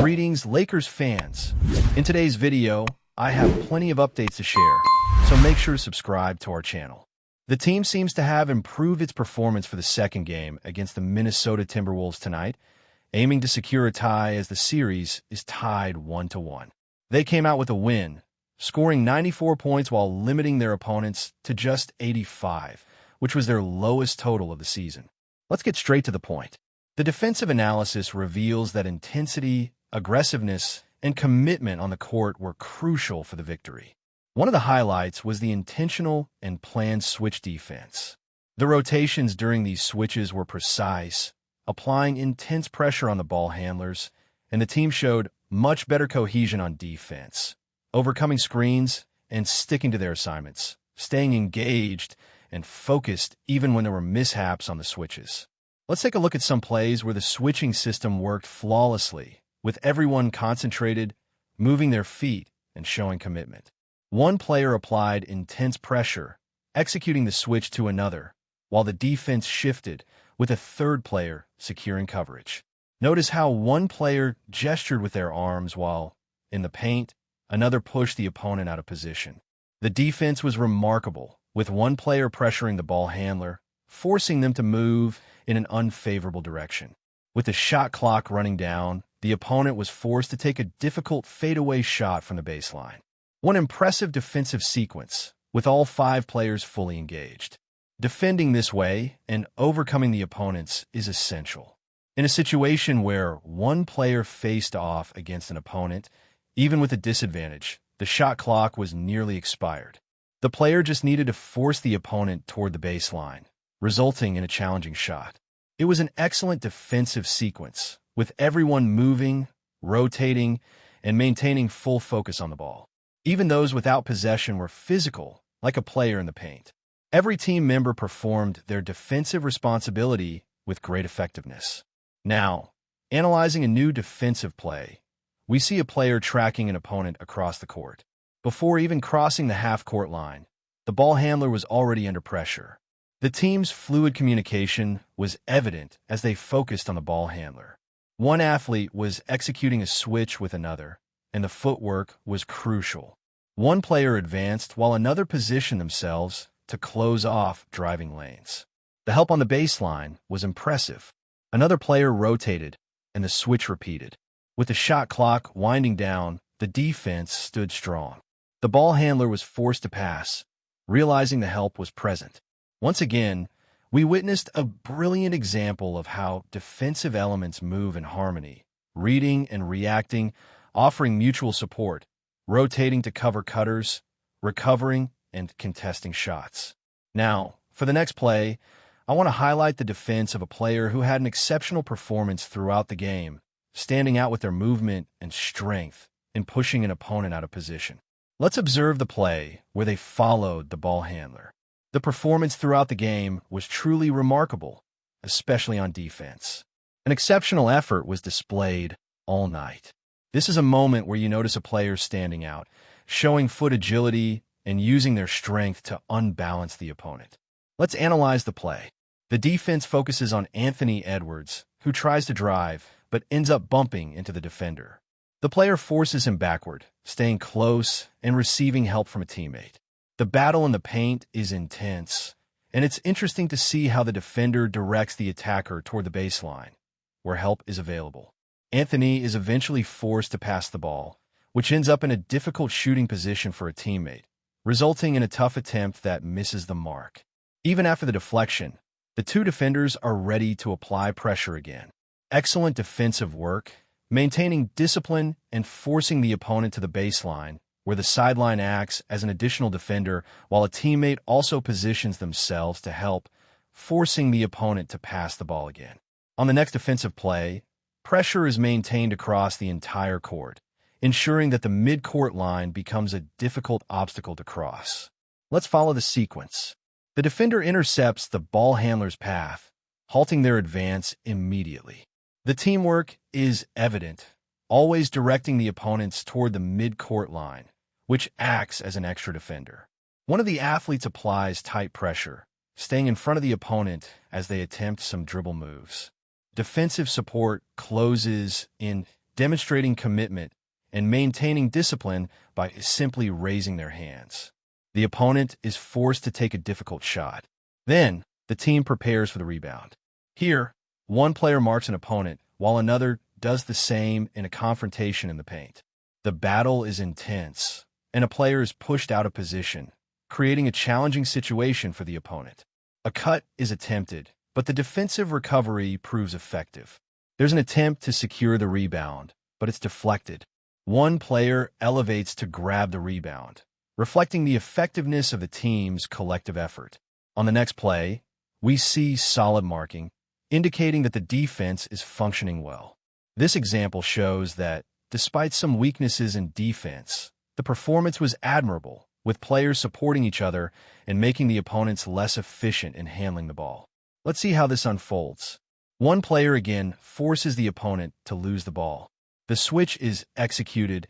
Greetings, Lakers fans. In today's video, I have plenty of updates to share, so make sure to subscribe to our channel. The team seems to have improved its performance for the second game against the Minnesota Timberwolves tonight, aiming to secure a tie as the series is tied 1-1. They came out with a win, scoring 94 points while limiting their opponents to just 85, which was their lowest total of the season. Let's get straight to the point. The defensive analysis reveals that intensity, aggressiveness, and commitment on the court were crucial for the victory. One of the highlights was the intentional and planned switch defense. The rotations during these switches were precise, applying intense pressure on the ball handlers, and the team showed much better cohesion on defense, overcoming screens and sticking to their assignments, staying engaged and focused even when there were mishaps on the switches. Let's take a look at some plays where the switching system worked flawlessly, with everyone concentrated, moving their feet, and showing commitment. One player applied intense pressure, executing the switch to another, while the defense shifted, with a third player securing coverage. Notice how one player gestured with their arms while, in the paint, another pushed the opponent out of position. The defense was remarkable, with one player pressuring the ball handler, forcing them to move in an unfavorable direction. With the shot clock running down, the opponent was forced to take a difficult fadeaway shot from the baseline. One impressive defensive sequence, with all 5 players fully engaged. Defending this way and overcoming the opponents is essential. In a situation where one player faced off against an opponent, even with a disadvantage, the shot clock was nearly expired. The player just needed to force the opponent toward the baseline, resulting in a challenging shot. It was an excellent defensive sequence, with everyone moving, rotating, and maintaining full focus on the ball. Even those without possession were physical, like a player in the paint. Every team member performed their defensive responsibility with great effectiveness. Now, analyzing a new defensive play, we see a player tracking an opponent across the court. Before even crossing the half-court line, the ball handler was already under pressure. The team's fluid communication was evident as they focused on the ball handler. One athlete was executing a switch with another, and the footwork was crucial. One player advanced while another positioned themselves to close off driving lanes. The help on the baseline was impressive. Another player rotated, and the switch repeated. With the shot clock winding down, the defense stood strong. The ball handler was forced to pass, realizing the help was present. Once again, we witnessed a brilliant example of how defensive elements move in harmony, reading and reacting, offering mutual support, rotating to cover cutters, recovering, and contesting shots. Now, for the next play, I want to highlight the defense of a player who had an exceptional performance throughout the game, standing out with their movement and strength in pushing an opponent out of position. Let's observe the play where they followed the ball handler. The performance throughout the game was truly remarkable, especially on defense. An exceptional effort was displayed all night. This is a moment where you notice a player standing out, showing foot agility and using their strength to unbalance the opponent. Let's analyze the play. The defense focuses on Anthony Edwards, who tries to drive, but ends up bumping into the defender. The player forces him backward, staying close and receiving help from a teammate. The battle in the paint is intense, and it's interesting to see how the defender directs the attacker toward the baseline, where help is available. Anthony is eventually forced to pass the ball, which ends up in a difficult shooting position for a teammate, resulting in a tough attempt that misses the mark. Even after the deflection, the 2 defenders are ready to apply pressure again. Excellent defensive work, maintaining discipline and forcing the opponent to the baseline, where the sideline acts as an additional defender while a teammate also positions themselves to help, forcing the opponent to pass the ball again. On the next defensive play, pressure is maintained across the entire court, ensuring that the mid-court line becomes a difficult obstacle to cross. Let's follow the sequence. The defender intercepts the ball handler's path, halting their advance immediately. The teamwork is evident, always directing the opponents toward the mid-court line, which acts as an extra defender. One of the athletes applies tight pressure, staying in front of the opponent as they attempt some dribble moves. Defensive support closes in demonstrating commitment and maintaining discipline by simply raising their hands. The opponent is forced to take a difficult shot. Then, the team prepares for the rebound. Here, one player marks an opponent, while another does the same in a confrontation in the paint. The battle is intense, and a player is pushed out of position, creating a challenging situation for the opponent. A cut is attempted, but the defensive recovery proves effective. There's an attempt to secure the rebound, but it's deflected. One player elevates to grab the rebound, reflecting the effectiveness of the team's collective effort. On the next play, we see solid marking, indicating that the defense is functioning well. This example shows that, despite some weaknesses in defense, the performance was admirable, with players supporting each other and making the opponents less efficient in handling the ball. Let's see how this unfolds. One player again forces the opponent to lose the ball. The switch is executed,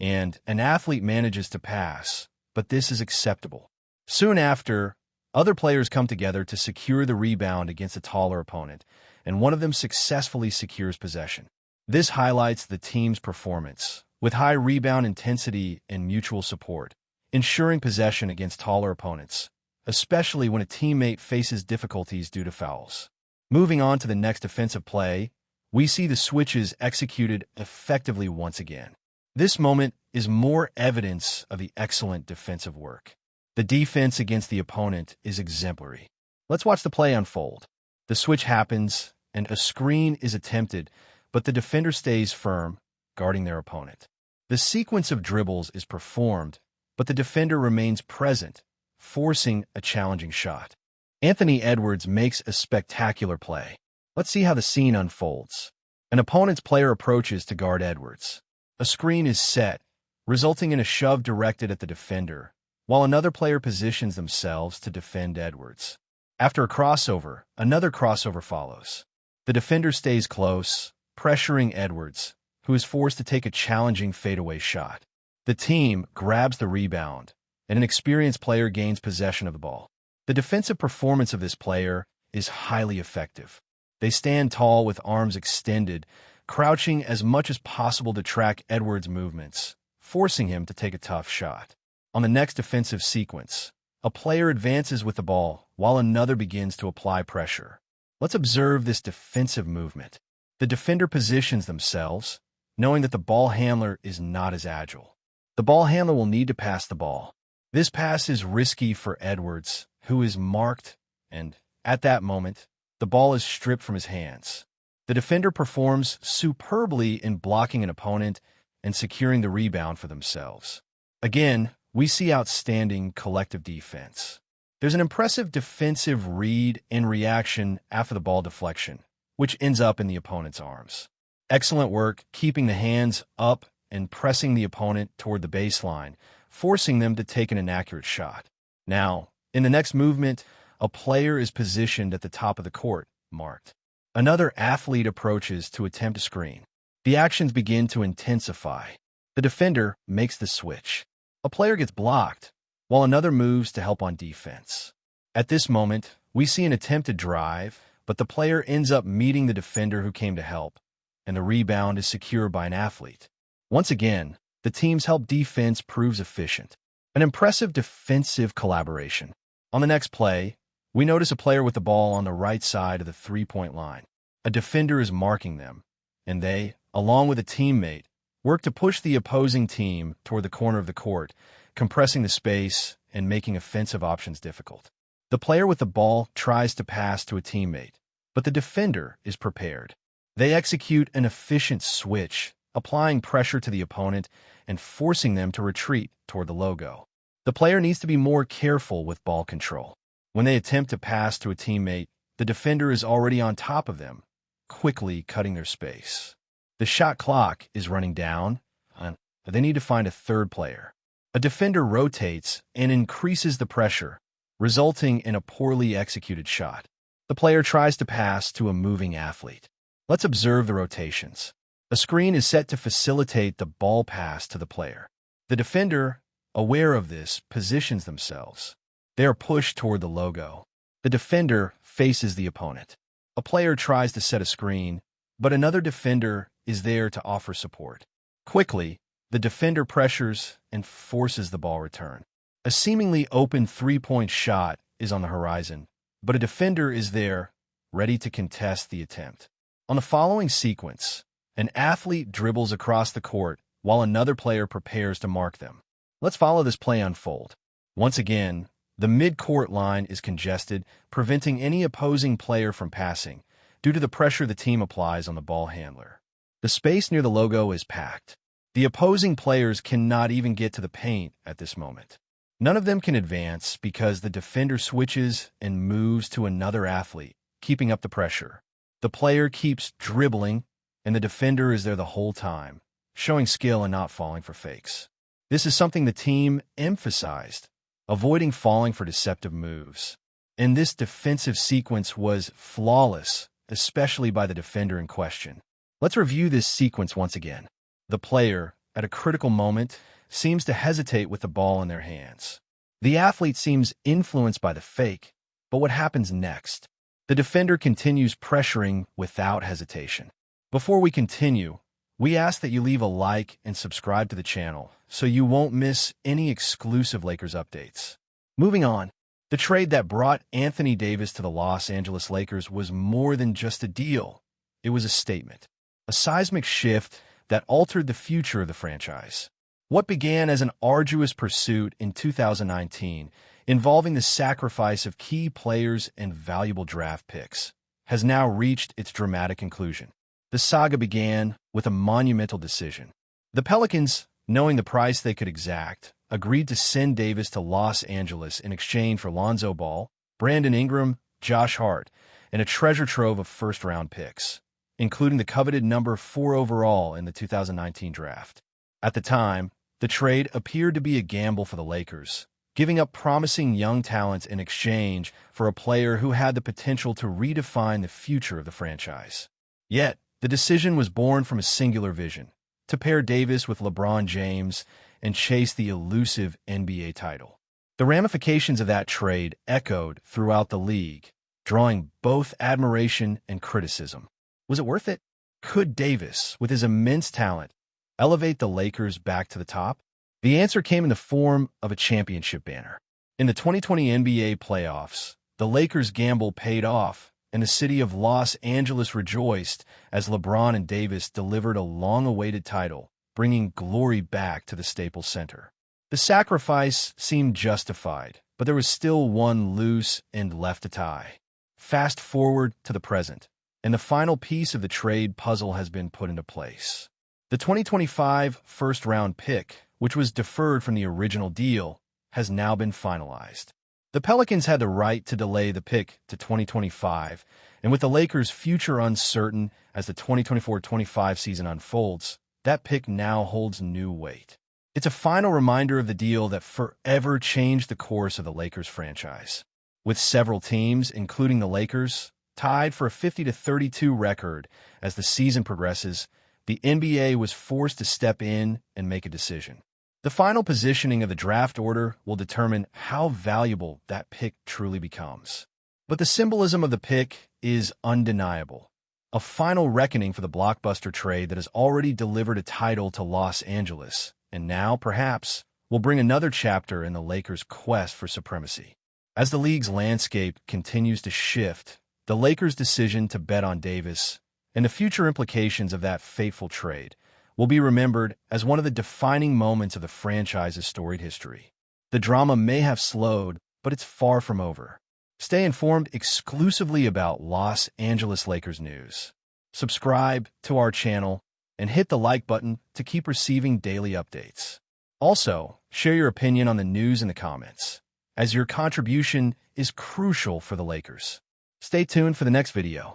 and an athlete manages to pass, but this is acceptable. Soon after, other players come together to secure the rebound against a taller opponent, and one of them successfully secures possession. This highlights the team's performance, with high rebound intensity and mutual support, ensuring possession against taller opponents, especially when a teammate faces difficulties due to fouls. Moving on to the next defensive play, we see the switches executed effectively once again. This moment is more evidence of the excellent defensive work. The defense against the opponent is exemplary. Let's watch the play unfold. The switch happens, and a screen is attempted, but the defender stays firm, guarding their opponent. The sequence of dribbles is performed, but the defender remains present, forcing a challenging shot. Anthony Edwards makes a spectacular play. Let's see how the scene unfolds. An opponent's player approaches to guard Edwards. A screen is set, resulting in a shove directed at the defender, while another player positions themselves to defend Edwards. After a crossover, another crossover follows. The defender stays close, pressuring Edwards, who is forced to take a challenging fadeaway shot. The team grabs the rebound, and an experienced player gains possession of the ball. The defensive performance of this player is highly effective. They stand tall with arms extended, crouching as much as possible to track Edwards' movements, forcing him to take a tough shot. On the next defensive sequence, a player advances with the ball while another begins to apply pressure. Let's observe this defensive movement. The defender positions themselves, knowing that the ball handler is not as agile. The ball handler will need to pass the ball. This pass is risky for Edwards, who is marked, and at that moment, the ball is stripped from his hands. The defender performs superbly in blocking an opponent and securing the rebound for themselves. Again, we see outstanding collective defense. There's an impressive defensive read and reaction after the ball deflection, which ends up in the opponent's arms. Excellent work keeping the hands up and pressing the opponent toward the baseline, forcing them to take an inaccurate shot. Now, in the next movement, a player is positioned at the top of the court, marked. Another athlete approaches to attempt a screen. The actions begin to intensify. The defender makes the switch. A player gets blocked, while another moves to help on defense. At this moment, we see an attempted drive, but the player ends up meeting the defender who came to help, and the rebound is secured by an athlete. Once again, the team's help defense proves efficient. An impressive defensive collaboration. On the next play, we notice a player with the ball on the right side of the three-point line. A defender is marking them, and they, along with a teammate, work to push the opposing team toward the corner of the court, compressing the space and making offensive options difficult. The player with the ball tries to pass to a teammate, but the defender is prepared. They execute an efficient switch, applying pressure to the opponent and forcing them to retreat toward the logo. The player needs to be more careful with ball control. When they attempt to pass to a teammate, the defender is already on top of them, quickly cutting their space. The shot clock is running down, and they need to find a third player. A defender rotates and increases the pressure, resulting in a poorly executed shot. The player tries to pass to a moving athlete. Let's observe the rotations. A screen is set to facilitate the ball pass to the player. The defender, aware of this, positions themselves. They are pushed toward the logo. The defender faces the opponent. A player tries to set a screen, but another defender is there to offer support. Quickly, the defender pressures and forces the ball return. A seemingly open three-point shot is on the horizon, but a defender is there, ready to contest the attempt. On the following sequence, an athlete dribbles across the court while another player prepares to mark them. Let's follow this play unfold. Once again, the mid-court line is congested, preventing any opposing player from passing due to the pressure the team applies on the ball handler. The space near the logo is packed. The opposing players cannot even get to the paint at this moment. None of them can advance because the defender switches and moves to another athlete, keeping up the pressure. The player keeps dribbling, and the defender is there the whole time, showing skill and not falling for fakes. This is something the team emphasized, avoiding falling for deceptive moves. And this defensive sequence was flawless, especially by the defender in question. Let's review this sequence once again. The player, at a critical moment, seems to hesitate with the ball in their hands. The athlete seems influenced by the fake, but what happens next? The defender continues pressuring without hesitation. Before we continue, we ask that you leave a like and subscribe to the channel so you won't miss any exclusive Lakers updates. Moving on, the trade that brought Anthony Davis to the Los Angeles Lakers was more than just a deal. It was a statement, a seismic shift that altered the future of the franchise. What began as an arduous pursuit in 2019, involving the sacrifice of key players and valuable draft picks, has now reached its dramatic conclusion. The saga began with a monumental decision. The Pelicans, knowing the price they could exact, agreed to send Davis to Los Angeles in exchange for Lonzo Ball, Brandon Ingram, Josh Hart, and a treasure trove of first-round picks, including the coveted number 4 overall in the 2019 draft. At the time, the trade appeared to be a gamble for the Lakers, giving up promising young talent in exchange for a player who had the potential to redefine the future of the franchise. Yet, the decision was born from a singular vision: to pair Davis with LeBron James and chase the elusive NBA title. The ramifications of that trade echoed throughout the league, drawing both admiration and criticism. Was it worth it? Could Davis, with his immense talent, elevate the Lakers back to the top? The answer came in the form of a championship banner. In the 2020 NBA playoffs, the Lakers' gamble paid off, and the city of Los Angeles rejoiced as LeBron and Davis delivered a long-awaited title, bringing glory back to the Staples Center. The sacrifice seemed justified, but there was still one loose end left to tie. Fast forward to the present, and the final piece of the trade puzzle has been put into place. The 2025 first-round pick, which was deferred from the original deal, has now been finalized. The Pelicans had the right to delay the pick to 2025, and with the Lakers' future uncertain as the 2024-25 season unfolds, that pick now holds new weight. It's a final reminder of the deal that forever changed the course of the Lakers franchise. With several teams, including the Lakers, tied for a 50-32 record as the season progresses, the NBA was forced to step in and make a decision. The final positioning of the draft order will determine how valuable that pick truly becomes. But the symbolism of the pick is undeniable. A final reckoning for the blockbuster trade that has already delivered a title to Los Angeles, and now, perhaps, will bring another chapter in the Lakers' quest for supremacy. As the league's landscape continues to shift, the Lakers' decision to bet on Davis and the future implications of that fateful trade will be remembered as one of the defining moments of the franchise's storied history. The drama may have slowed, but it's far from over. Stay informed exclusively about Los Angeles Lakers news. Subscribe to our channel and hit the like button to keep receiving daily updates. Also, share your opinion on the news in the comments, as your contribution is crucial for the Lakers. Stay tuned for the next video.